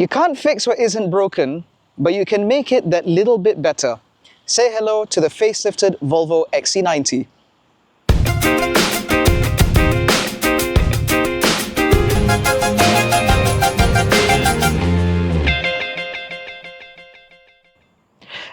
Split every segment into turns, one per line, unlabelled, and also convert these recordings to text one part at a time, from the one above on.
You can't fix what isn't broken, but you can make it that little bit better. Say hello to the facelifted Volvo XC90.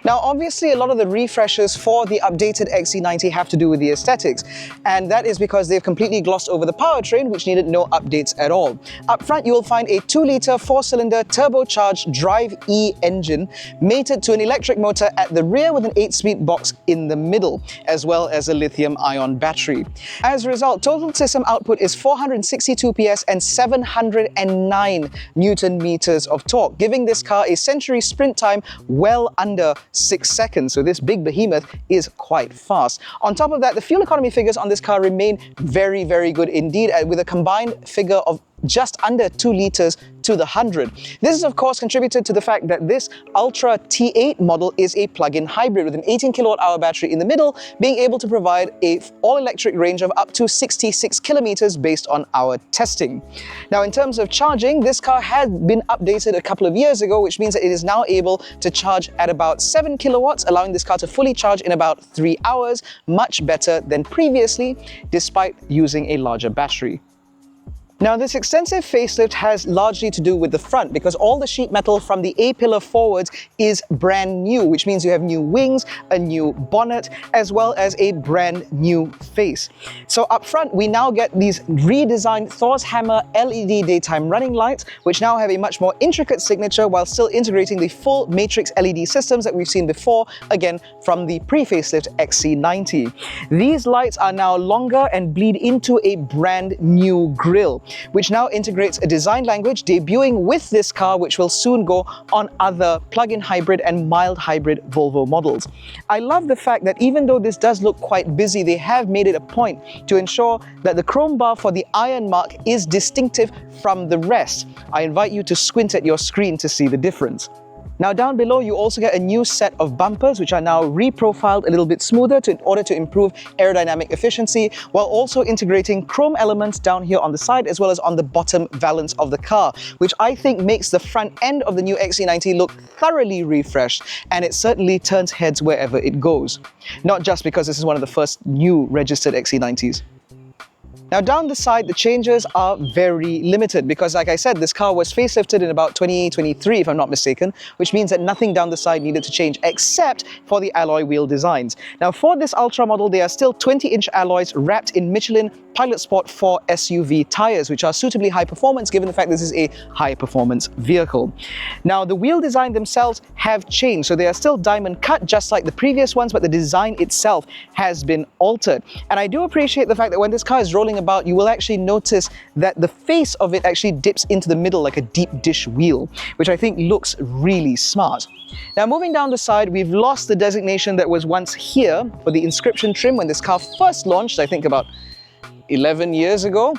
Now, obviously, a lot of the refreshes for the updated XC90 have to do with the aesthetics, and that is because they've completely glossed over the powertrain, which needed no updates at all. Up front, you will find a 2-litre 4-cylinder turbocharged Drive E engine mated to an electric motor at the rear with an 8-speed box in the middle, as well as a lithium-ion battery. As a result, total system output is 462 PS and 709 Newton meters of torque, giving this car a century sprint time well under 6 seconds, so this big behemoth is quite fast. On top of that, the fuel economy figures on this car remain very, very good indeed, with a combined figure of just under 2 litres to the 100. This is of course contributed to the fact that this Ultra T8 model is a plug-in hybrid with an 18 kilowatt-hour battery in the middle, being able to provide an all-electric range of up to 66 kilometers based on our testing. Now, in terms of charging, this car had been updated a couple of years ago, which means that it is now able to charge at about 7 kilowatts, allowing this car to fully charge in about 3 hours, much better than previously, despite using a larger battery. Now, this extensive facelift has largely to do with the front, because all the sheet metal from the A-pillar forwards is brand new, which means you have new wings, a new bonnet, as well as a brand new face. So up front, we now get these redesigned Thor's Hammer LED daytime running lights, which now have a much more intricate signature while still integrating the full matrix LED systems that we've seen before, again from the pre-facelift XC90. These lights are now longer and bleed into a brand new grille, which now integrates a design language debuting with this car, which will soon go on other plug-in hybrid and mild hybrid Volvo models. I love the fact that even though this does look quite busy, they have made it a point to ensure that the chrome bar for the iron mark is distinctive from the rest. I invite you to squint at your screen to see the difference. Now, down below, you also get a new set of bumpers, which are now reprofiled a little bit smoother in order to improve aerodynamic efficiency, while also integrating chrome elements down here on the side, as well as on the bottom valance of the car, which I think makes the front end of the new XC90 look thoroughly refreshed, and it certainly turns heads wherever it goes. Not just because this is one of the first new registered XC90s. Now, down the side, the changes are very limited because, like I said, this car was facelifted in about 2023, if I'm not mistaken, which means that nothing down the side needed to change except for the alloy wheel designs. Now, for this Ultra model, they are still 20-inch alloys wrapped in Michelin Pilot Sport 4 SUV tires, which are suitably high performance given the fact this is a high performance vehicle. Now, the wheel design themselves have changed, so they are still diamond cut just like the previous ones, but the design itself has been altered. And I do appreciate the fact that when this car is rolling about, you will actually notice that the face of it actually dips into the middle like a deep dish wheel, which I think looks really smart. Now, moving down the side, we've lost the designation that was once here for the inscription trim when this car first launched, I think about 11 years ago.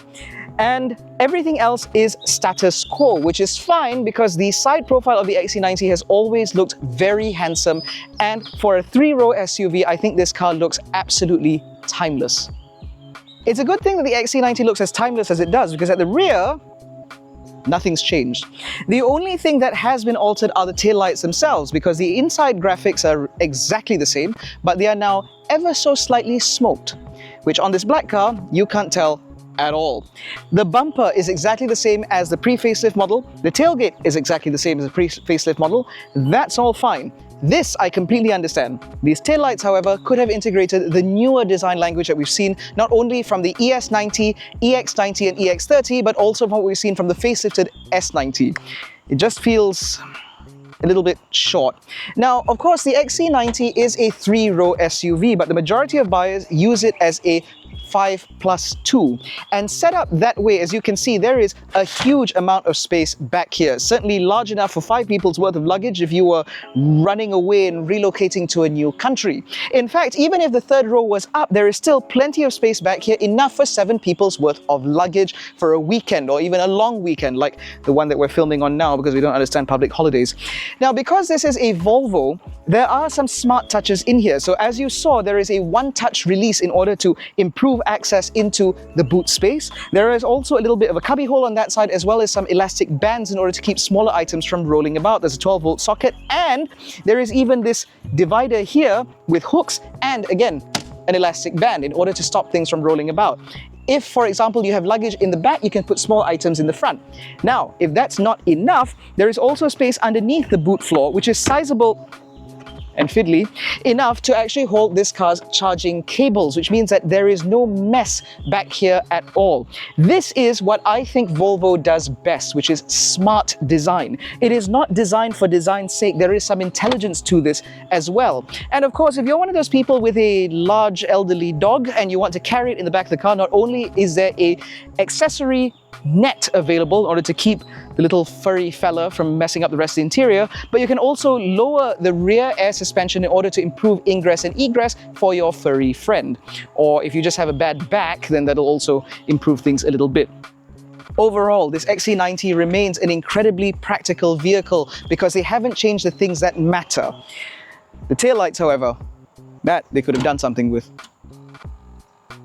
And everything else is status quo, which is fine because the side profile of the XC90 has always looked very handsome. And for a 3-row SUV, I think this car looks absolutely timeless. It's a good thing that the XC90 looks as timeless as it does, because at the rear, nothing's changed. The only thing that has been altered are the taillights themselves, because the inside graphics are exactly the same, but they are now ever so slightly smoked, which on this black car, you can't tell at all. The bumper is exactly the same as the pre-facelift model. The tailgate is exactly the same as the pre-facelift model. That's all fine. This I completely understand. These taillights, however, could have integrated the newer design language that we've seen not only from the ES90, EX90 and EX30, but also from what we've seen from the facelifted S90. It just feels a little bit short. Now, of course, the XC90 is a 3-row SUV, but the majority of buyers use it as a 5+2, and set up that way, as you can see, there is a huge amount of space back here, certainly large enough for 5 people's worth of luggage if you were running away and relocating to a new country. In fact, even if the 3rd row was up, there is still plenty of space back here, enough for 7 people's worth of luggage for a weekend or even a long weekend like the one that we're filming on now because we don't understand public holidays. Now, because this is a Volvo, there are some smart touches in here. So as you saw, there is a one-touch release in order to improve access into the boot space. There is also a little bit of a cubby hole on that side, as well as some elastic bands in order to keep smaller items from rolling about. There's a 12-volt socket, and there is even this divider here with hooks and, again, an elastic band in order to stop things from rolling about. If, for example, you have luggage in the back, you can put small items in the front. Now, if that's not enough, there is also space underneath the boot floor, which is sizable and fiddly enough to actually hold this car's charging cables, which means that there is no mess back here at all. This is what I think Volvo does best, which is smart design. It is not designed for design's sake. There is some intelligence to this as well. And of course, if you're one of those people with a large elderly dog and you want to carry it in the back of the car, not only is there a accessory net available in order to keep the little furry fella from messing up the rest of the interior, but you can also lower the rear air suspension in order to improve ingress and egress for your furry friend. Or if you just have a bad back, then that'll also improve things a little bit. Overall, this XC90 remains an incredibly practical vehicle because they haven't changed the things that matter. The taillights, however, that they could have done something with.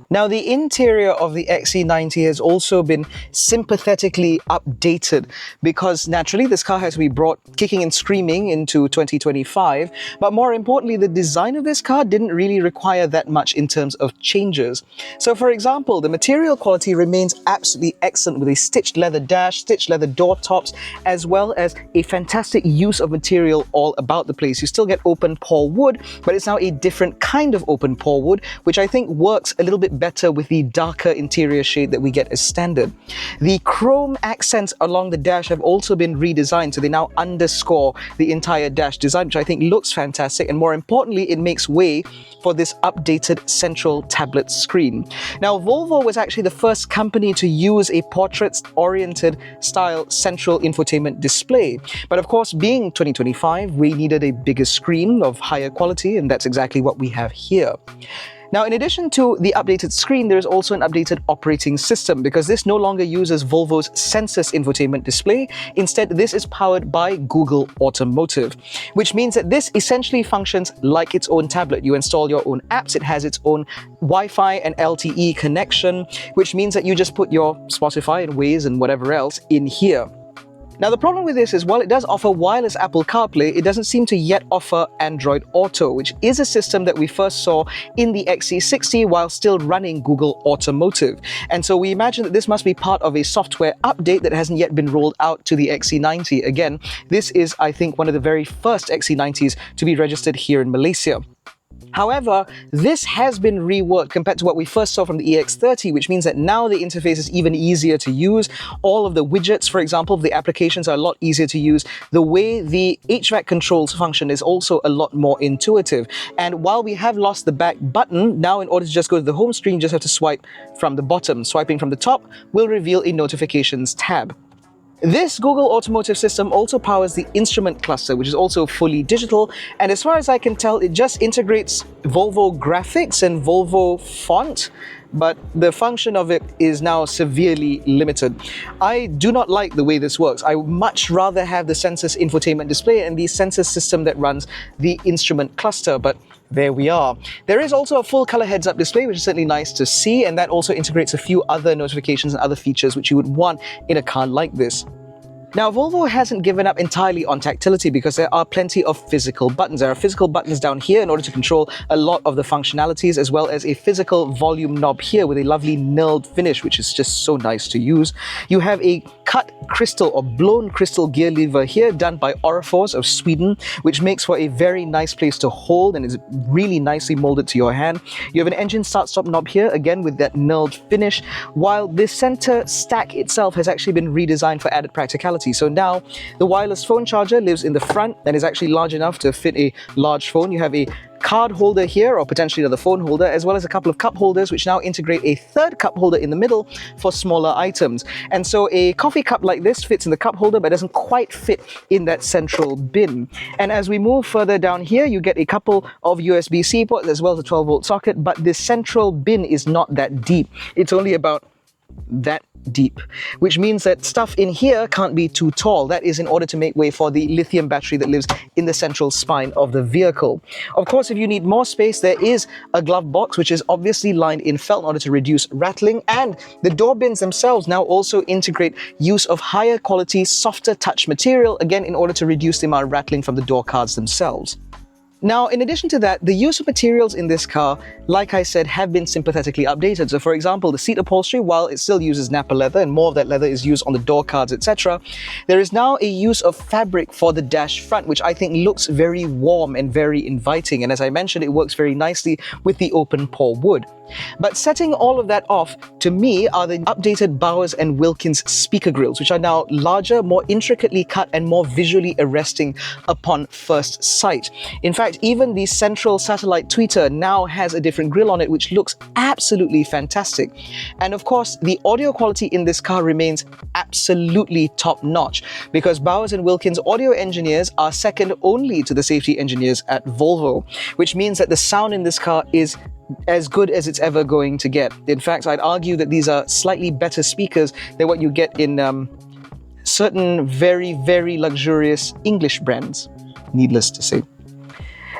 Now, the interior of the XC90 has also been sympathetically updated because naturally this car has to be brought kicking and screaming into 2025, but more importantly, the design of this car didn't really require that much in terms of changes. So for example, the material quality remains absolutely excellent with a stitched leather dash, stitched leather door tops, as well as a fantastic use of material all about the place. You still get open pore wood, but it's now a different kind of open pore wood, which I think works a little bit better with the darker interior shade that we get as standard. The chrome accents along the dash have also been redesigned, so they now underscore the entire dash design, which I think looks fantastic, and more importantly, it makes way for this updated central tablet screen. Now, Volvo was actually the first company to use a portrait-oriented style central infotainment display. But of course, being 2025, we needed a bigger screen of higher quality, and that's exactly what we have here. Now, in addition to the updated screen, there is also an updated operating system because this no longer uses Volvo's Sensus infotainment display. Instead, this is powered by Google Automotive, which means that this essentially functions like its own tablet. You install your own apps, it has its own Wi-Fi and LTE connection, which means that you just put your Spotify and Waze and whatever else in here. Now, the problem with this is, while it does offer wireless Apple CarPlay, it doesn't seem to yet offer Android Auto, which is a system that we first saw in the XC60 while still running Google Automotive. And so we imagine that this must be part of a software update that hasn't yet been rolled out to the XC90. Again, this is, I think, one of the very first XC90s to be registered here in Malaysia. However, this has been reworked compared to what we first saw from the EX30, which means that now the interface is even easier to use. All of the widgets, for example, the applications are a lot easier to use. The way the HVAC controls function is also a lot more intuitive. And while we have lost the back button, now in order to just go to the home screen, you just have to swipe from the bottom. Swiping from the top will reveal a notifications tab. This Google Automotive system also powers the instrument cluster, which is also fully digital, and as far as I can tell, it just integrates Volvo graphics and Volvo font, but the function of it is now severely limited. I do not like the way this works. I would much rather have the Sensus infotainment display and the Sensus system that runs the instrument cluster, but there we are. There is also a full color heads-up display, which is certainly nice to see, and that also integrates a few other notifications and other features which you would want in a car like this. Now, Volvo hasn't given up entirely on tactility because there are plenty of physical buttons. There are physical buttons down here in order to control a lot of the functionalities, as well as a physical volume knob here with a lovely knurled finish, which is just so nice to use. You have a cut crystal or blown crystal gear lever here done by Orifors of Sweden, which makes for a very nice place to hold and is really nicely molded to your hand. You have an engine start-stop knob here, again with that knurled finish, while the center stack itself has actually been redesigned for added practicality. So now the wireless phone charger lives in the front and is actually large enough to fit a large phone. You have a card holder here, or potentially another phone holder, as well as a couple of cup holders which now integrate a third cup holder in the middle for smaller items. And so a coffee cup like this fits in the cup holder but doesn't quite fit in that central bin. And as we move further down here, you get a couple of USB-C ports as well as a 12-volt socket, but this central bin is not that deep. It's only about that deep, which means that stuff in here can't be too tall. That is in order to make way for the lithium battery that lives in the central spine of the vehicle. Of course, if you need more space, there is a glove box, which is obviously lined in felt in order to reduce rattling, and the door bins themselves now also integrate use of higher quality, softer touch material, again in order to reduce the amount of rattling from the door cards themselves. Now, in addition to that, the use of materials in this car, like I said, have been sympathetically updated. So for example, the seat upholstery, while it still uses Nappa leather and more of that leather is used on the door cards, etc., there is now a use of fabric for the dash front, which I think looks very warm and very inviting. And as I mentioned, it works very nicely with the open pore wood. But setting all of that off, to me, are the updated Bowers & Wilkins speaker grills, which are now larger, more intricately cut, and more visually arresting upon first sight. In fact, even the central satellite tweeter now has a different grill on it, which looks absolutely fantastic. And of course, the audio quality in this car remains absolutely top-notch, because Bowers & Wilkins audio engineers are second only to the safety engineers at Volvo, which means that the sound in this car is as good as it's ever going to get. In fact, I'd argue that these are slightly better speakers than what you get in certain very, very luxurious English brands, needless to say.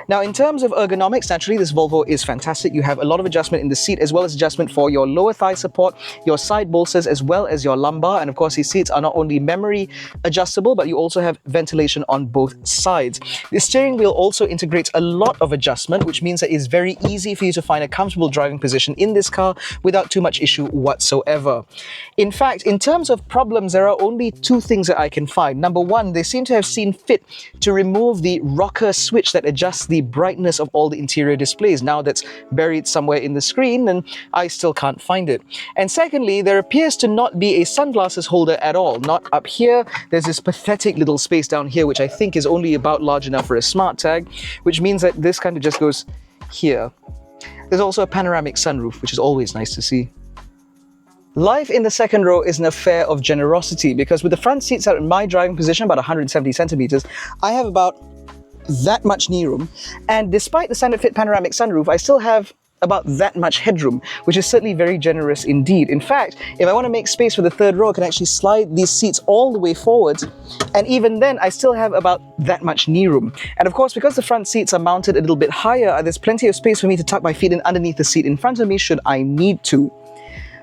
Now, in terms of ergonomics, naturally, this Volvo is fantastic. You have a lot of adjustment in the seat, as well as adjustment for your lower thigh support, your side bolsters, as well as your lumbar. And of course, these seats are not only memory adjustable, but you also have ventilation on both sides. The steering wheel also integrates a lot of adjustment, which means that it's very easy for you to find a comfortable driving position in this car without too much issue whatsoever. In fact, in terms of problems, there are only two things that I can find. Number one, they seem to have seen fit to remove the rocker switch that adjusts the brightness of all the interior displays. Now that's buried somewhere in the screen and I still can't find it. And secondly, there appears to not be a sunglasses holder at all. Not up here. There's this pathetic little space down here, which I think is only about large enough for a smart tag, which means that this kind of just goes here. There's also a panoramic sunroof, which is always nice to see. Life in the second row is an affair of generosity, because with the front seats at my driving position, about 170 centimeters, I have about that much knee room, and despite the standard fit panoramic sunroof, I still have about that much headroom, which is certainly very generous indeed. In fact, if I want to make space for the third row, I can actually slide these seats all the way forwards, and even then I still have about that much knee room. And of course, because the front seats are mounted a little bit higher, there's plenty of space for me to tuck my feet in underneath the seat in front of me should I need to.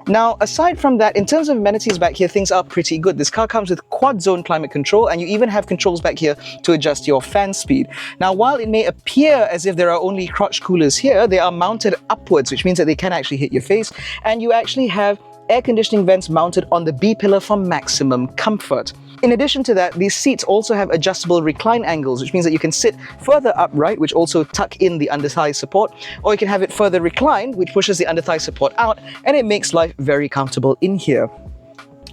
Now, aside from that, in terms of amenities back here, things are pretty good. This car comes with quad zone climate control, and you even have controls back here to adjust your fan speed. Now, while it may appear as if there are only crotch coolers here, they are mounted upwards, which means that they can actually hit your face, and you actually have air conditioning vents mounted on the B-pillar for maximum comfort. In addition to that, these seats also have adjustable recline angles, which means that you can sit further upright, which also tuck in the underthigh support, or you can have it further reclined, which pushes the underthigh support out, and it makes life very comfortable in here.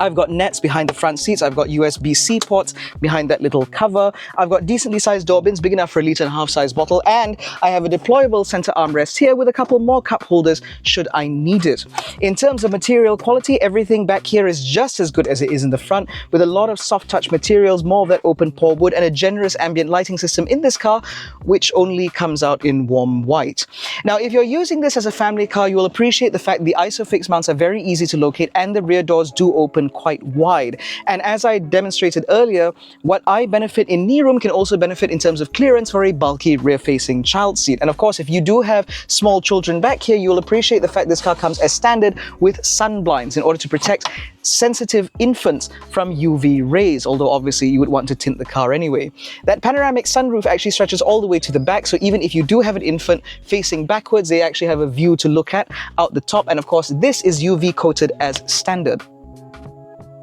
I've got nets behind the front seats. I've got USB-C ports behind that little cover. I've got decently sized door bins, big enough for a 1.5 litre size bottle, and I have a deployable center armrest here with a couple more cup holders should I need it. In terms of material quality, everything back here is just as good as it is in the front, with a lot of soft touch materials, more of that open pore wood, and a generous ambient lighting system in this car, which only comes out in warm white. Now, if you're using this as a family car, you will appreciate the fact the ISOFIX mounts are very easy to locate, and the rear doors do open quite wide. And as I demonstrated earlier, what I benefit in knee room can also benefit in terms of clearance for a bulky rear-facing child seat. And of course, if you do have small children back here, you'll appreciate the fact this car comes as standard with sun blinds in order to protect sensitive infants from UV rays, although obviously you would want to tint the car anyway. That panoramic sunroof actually stretches all the way to the back, so even if you do have an infant facing backwards, they actually have a view to look at out the top. And of course, this is UV coated as standard.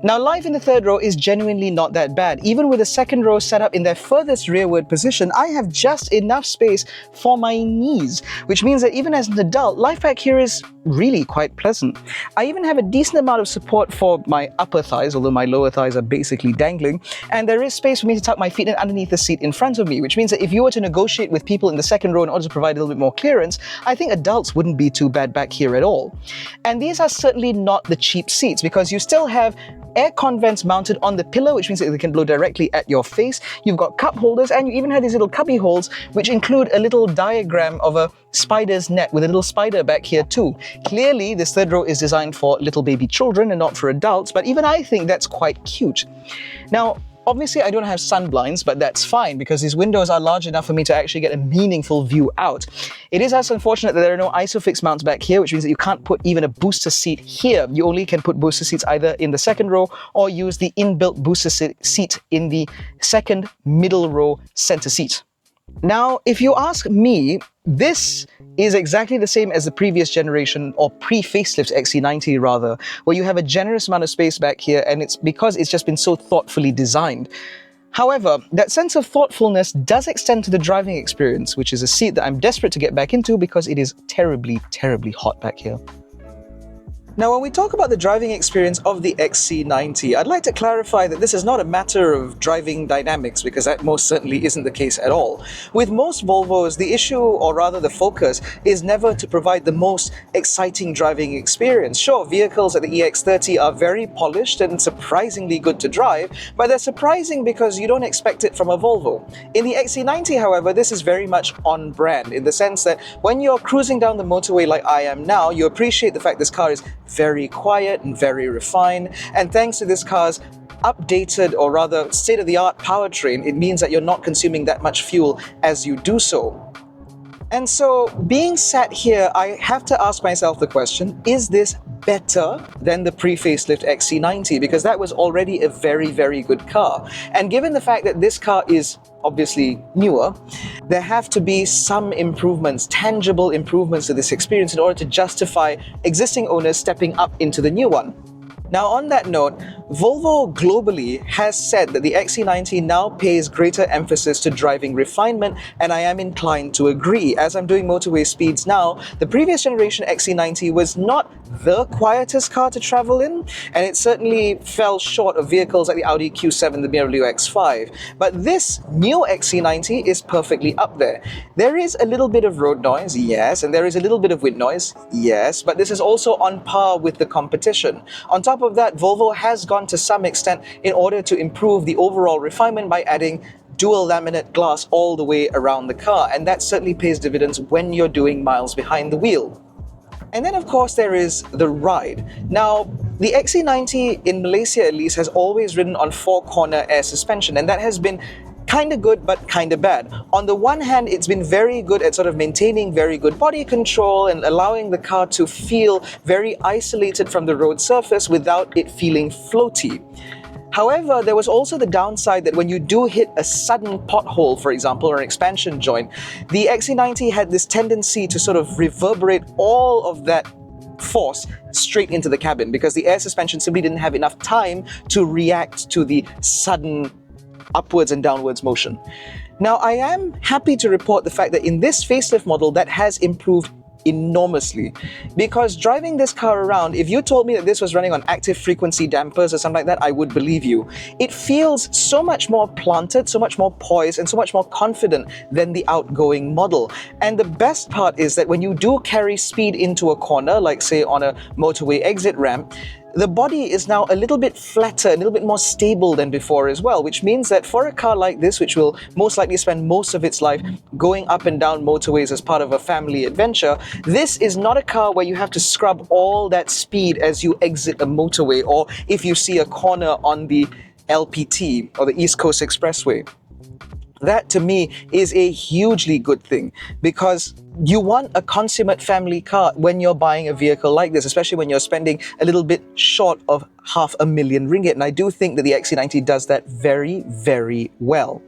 Now, life in the third row is genuinely not that bad. Even with the second row set up in their furthest rearward position, I have just enough space for my knees, which means that even as an adult, life back here is really quite pleasant. I even have a decent amount of support for my upper thighs, although my lower thighs are basically dangling, and there is space for me to tuck my feet in underneath the seat in front of me, which means that if you were to negotiate with people in the second row in order to provide a little bit more clearance, I think adults wouldn't be too bad back here at all. And these are certainly not the cheap seats, because you still have aircon vents mounted on the pillar, which means that they can blow directly at your face. You've got cup holders, and you even have these little cubby holes, which include a little diagram of a spider's net with a little spider back here too. Clearly, this third row is designed for little baby children and not for adults, but even I think that's quite cute. Now, obviously, I don't have sun blinds, but that's fine because these windows are large enough for me to actually get a meaningful view out. It is also unfortunate that there are no ISOFIX mounts back here, which means that you can't put even a booster seat here. You only can put booster seats either in the second row or use the inbuilt booster seat in the second middle row center seat. Now, if you ask me, this is exactly the same as the previous generation, or pre-facelift XC90 rather, where you have a generous amount of space back here, and it's because it's just been so thoughtfully designed. However, that sense of thoughtfulness does extend to the driving experience, which is a seat that I'm desperate to get back into because it is terribly, terribly hot back here. Now, when we talk about the driving experience of the XC90, I'd like to clarify that this is not a matter of driving dynamics, because that most certainly isn't the case at all. With most Volvos, the issue, or rather the focus, is never to provide the most exciting driving experience. Sure, vehicles like the EX30 are very polished and surprisingly good to drive, but they're surprising because you don't expect it from a Volvo. In the XC90, however, this is very much on brand, in the sense that when you're cruising down the motorway like I am now, you appreciate the fact this car is very quiet and very refined, and thanks to this car's updated, or rather state-of-the-art powertrain, it means that you're not consuming that much fuel as you do so. And so, being sat here, I have to ask myself the question, is this better than the pre-facelift XC90? Because that was already a very, very good car. And given the fact that this car is obviously newer, there have to be some improvements, tangible improvements to this experience in order to justify existing owners stepping up into the new one. Now, on that note, Volvo globally has said that the XC90 now pays greater emphasis to driving refinement, and I am inclined to agree. As I'm doing motorway speeds now, the previous generation XC90 was not the quietest car to travel in, and it certainly fell short of vehicles like the Audi Q7, the BMW X5. But this new XC90 is perfectly up there. There is a little bit of road noise, yes, and there is a little bit of wind noise, yes, but this is also on par with the competition. On top of that, Volvo has gone to some extent in order to improve the overall refinement by adding dual laminate glass all the way around the car, and that certainly pays dividends when you're doing miles behind the wheel. And then, of course, there is the ride. Now, the XC90 in Malaysia at least has always ridden on 4-corner air suspension, and that has been kind of good but kind of bad. On the one hand, it's been very good at sort of maintaining very good body control and allowing the car to feel very isolated from the road surface without it feeling floaty. However, there was also the downside that when you do hit a sudden pothole, for example, or an expansion joint, the XC90 had this tendency to sort of reverberate all of that force straight into the cabin because the air suspension simply didn't have enough time to react to the sudden upwards and downwards motion. Now, I am happy to report the fact that in this facelift model, that has improved enormously, because driving this car around, if you told me that this was running on active frequency dampers or something like that, I would believe you. It feels so much more planted, so much more poised, and so much more confident than the outgoing model. And the best part is that when you do carry speed into a corner, like say on a motorway exit ramp, the body is now a little bit flatter, a little bit more stable than before as well, which means that for a car like this, which will most likely spend most of its life going up and down motorways as part of a family adventure, this is not a car where you have to scrub all that speed as you exit a motorway or if you see a corner on the LPT or the East Coast Expressway. That to me is a hugely good thing, because you want a consummate family car when you're buying a vehicle like this, especially when you're spending a little bit short of ₦500,000 ringgit. And I do think that the XC90 does that very, very well.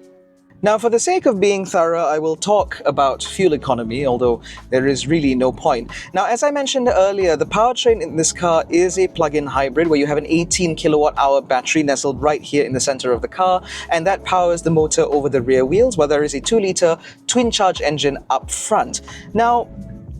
Now, for the sake of being thorough, I will talk about fuel economy, although there is really no point. Now, as I mentioned earlier, the powertrain in this car is a plug-in hybrid where you have an 18 kilowatt-hour battery nestled right here in the center of the car, and that powers the motor over the rear wheels, while there is a 2-litre twin-charge engine up front. Now,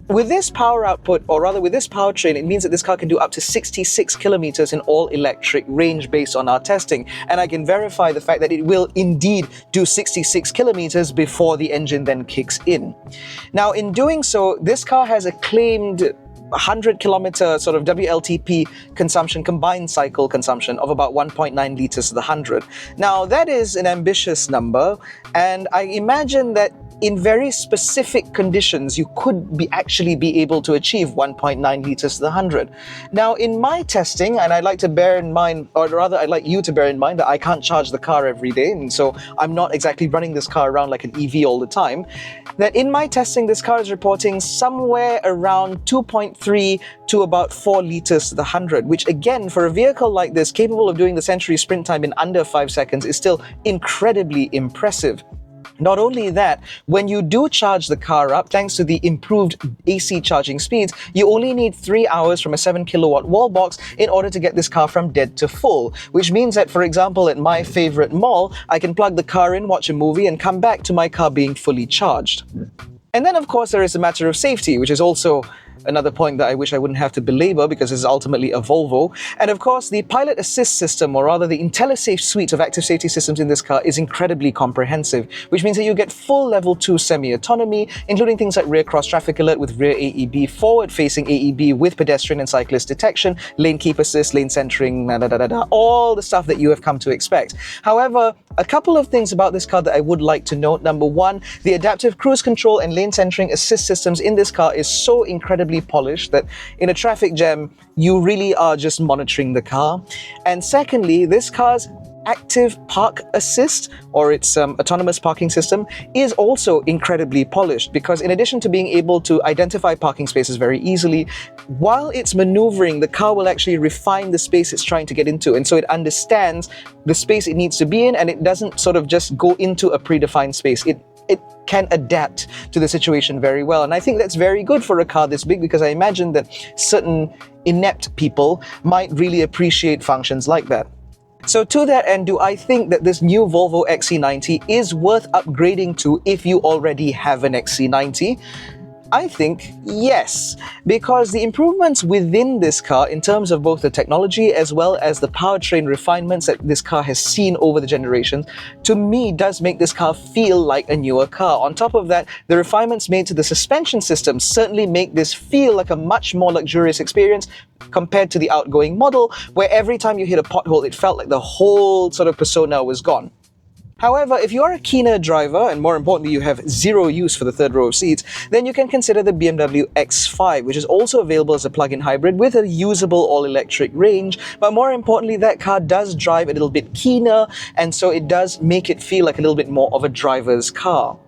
with this power output, or rather with this powertrain, it means that this car can do up to 66 kilometers in all-electric range based on our testing. And I can verify the fact that it will indeed do 66 kilometers before the engine then kicks in. Now, in doing so, this car has a claimed 100-kilometer sort of WLTP consumption, combined cycle consumption of about 1.9 liters to the 100. Now, that is an ambitious number, and I imagine that in very specific conditions, you could actually be able to achieve 1.9 liters to the 100. Now, in my testing, and I'd like to bear in mind, or rather, I'd like you to bear in mind that I can't charge the car every day, and so I'm not exactly running this car around like an EV all the time, that in my testing, this car is reporting somewhere around 2.3 to about 4 liters to the 100, which again, for a vehicle like this, capable of doing the Century sprint time in under 5 seconds, is still incredibly impressive. Not only that, when you do charge the car up, thanks to the improved AC charging speeds, you only need 3 hours from a 7 kilowatt wall box in order to get this car from dead to full, which means that, for example, at my favorite mall, I can plug the car in, watch a movie, and come back to my car being fully charged. And then, of course, there is a matter of safety, which is also another point that I wish I wouldn't have to belabor because it's ultimately a Volvo. And of course, the pilot assist system, or rather the IntelliSafe suite of active safety systems in this car, is incredibly comprehensive, which means that you get full level 2 semi-autonomy, including things like rear cross traffic alert with rear AEB, forward-facing AEB with pedestrian and cyclist detection, lane keep assist, lane centering, all the stuff that you have come to expect. However, a couple of things about this car that I would like to note. Number one, the adaptive cruise control and lane centering assist systems in this car is so incredibly polished that in a traffic jam, you really are just monitoring the car. And secondly, this car's active park assist, or its autonomous parking system, is also incredibly polished, because in addition to being able to identify parking spaces very easily, while it's maneuvering, the car will actually refine the space it's trying to get into, and so it understands the space it needs to be in, and it doesn't sort of just go into a predefined space. It can adapt to the situation very well. And I think that's very good for a car this big, because I imagine that certain inept people might really appreciate functions like that. So to that end, do I think that this new Volvo XC90 is worth upgrading to if you already have an XC90? I think yes, because the improvements within this car in terms of both the technology as well as the powertrain refinements that this car has seen over the generations, to me does make this car feel like a newer car. On top of that, the refinements made to the suspension system certainly make this feel like a much more luxurious experience compared to the outgoing model, where every time you hit a pothole, it felt like the whole sort of persona was gone. However, if you are a keener driver, and more importantly, you have zero use for the third row of seats, then you can consider the BMW X5, which is also available as a plug-in hybrid with a usable all-electric range. But more importantly, that car does drive a little bit keener, and so it does make it feel like a little bit more of a driver's car.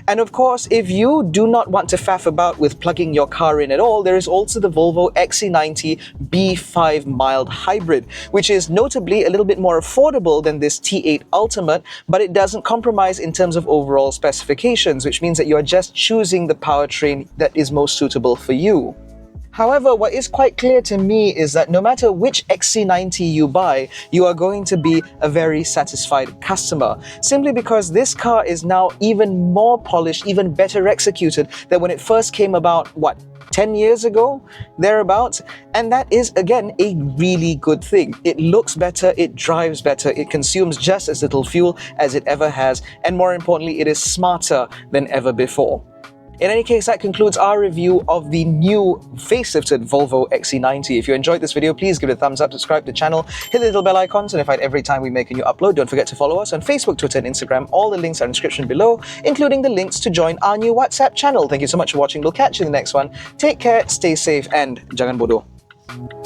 And of course, if you do not want to faff about with plugging your car in at all, there is also the Volvo XC90 B5 mild hybrid, which is notably a little bit more affordable than this T8 Ultimate, but it doesn't compromise in terms of overall specifications, which means that you're just choosing the powertrain that is most suitable for you. However, what is quite clear to me is that no matter which XC90 you buy, you are going to be a very satisfied customer, simply because this car is now even more polished, even better executed than when it first came about, 10 years ago, thereabouts, and that is, again, a really good thing. It looks better, it drives better, it consumes just as little fuel as it ever has, and more importantly, it is smarter than ever before. In any case, that concludes our review of the new facelifted Volvo XC90. If you enjoyed this video, please give it a thumbs up, subscribe to the channel, hit the little bell icon so notified every time we make a new upload. Don't forget to follow us on Facebook, Twitter, and Instagram. All the links are in the description below, including the links to join our new WhatsApp channel. Thank you so much for watching. We'll catch you in the next one. Take care, stay safe, and jangan bodoh.